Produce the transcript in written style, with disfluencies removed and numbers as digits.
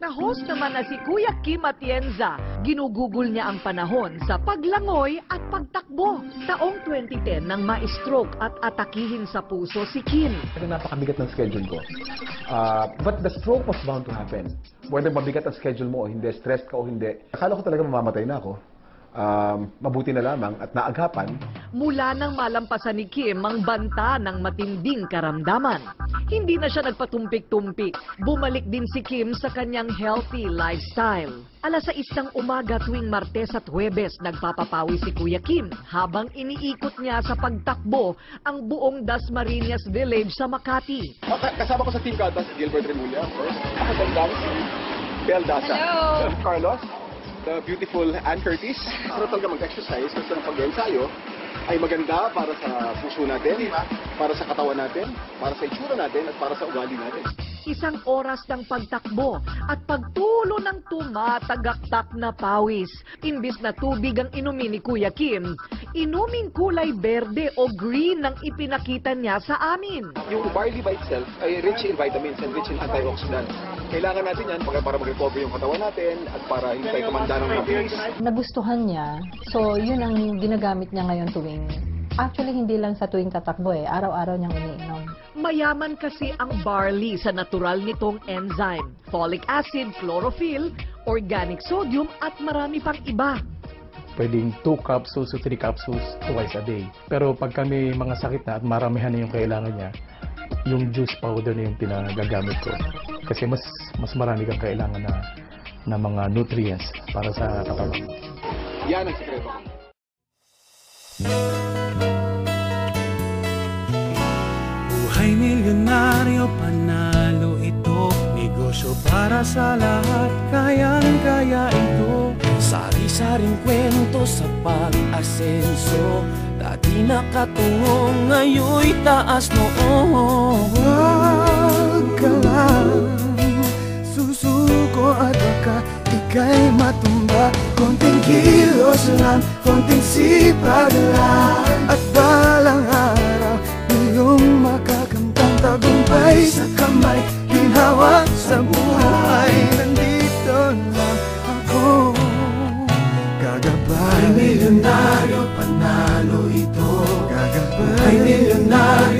na host naman na si Kuya Kim Atienza, ginugugol niya ang panahon sa paglangoy at pagtakbo. Taong 2010 nang ma-stroke at atakihin sa puso si Kim. Napakabigat ng schedule ko. But the stroke was bound to happen. Whether mabigat ang schedule mo o hindi, stressed ka o hindi, akala ko talaga mamamatay na ako. Mabuti na lamang at naagapan. Mula nang malampasan ni Kim ang banta ng matinding karamdaman, hindi na siya nagpatumpik-tumpik. Bumalik din si Kim sa kanyang healthy lifestyle. Alas 6 ng umaga tuwing Martes at Huwebes, nagpapapawi si Kuya Kim habang iniikot niya sa pagtakbo ang buong Dasmariñas Village sa Makati. Kasama ko sa team kata si Gilbert Remulla, of course. Nakagandang si Bel Daza. Hello! Carlos, the beautiful Ann Curtis. Para talaga mag-exercise kasi ang pag-ensayo ay maganda para sa puso natin, para sa katawan natin, para sa itsura natin, at para sa ugali natin. Isang oras ng pagtakbo at pagtulo ng tumatagaktak na pawis. Imbis na tubig ang inumin ni Kuya Kim, inuming kulay berde o green ang ipinakita niya sa amin. Yung barley by itself ay rich in vitamins and rich in antioxidants. Kailangan natin yan para mag-recover yung katawan natin at para hindi tayo kumanda ng mabilis. Nagustuhan niya, so yun ang ginagamit niya ngayon tuwing. Actually, hindi lang sa tuwing tatakbo araw-araw niyang iniinom. Mayaman kasi ang barley sa natural nitong enzyme, folic acid, chlorophyll, organic sodium at marami pang iba. Pwedeng 2 capsules o 3 capsules twice a day. Pero pag kami mga sakit na at maramihan na yung kailangan niya, yung juice powder na yung pinagagamit ko. Kasi mas marami kang kailangan na mga nutrients para sa katawan. Yan ang sekreto. Buhay milyonaryo, panalo ito. Negosyo para sa lahat, kayang-kaya ito. Sari-saring kwento sa pag-asenso. Dati nakatungo, ngayon'y taas noo. Huwag ka lang susuko at baka ika'y matumba. Konting kilos lang, konting sipag lang, at balang araw iyong makakamtang tagumpay sa kamay. Ginhawa sa buhay, nandito lang ako. Gagabay, milyonaryo, panalo ito. Gagabay, milyonaryo.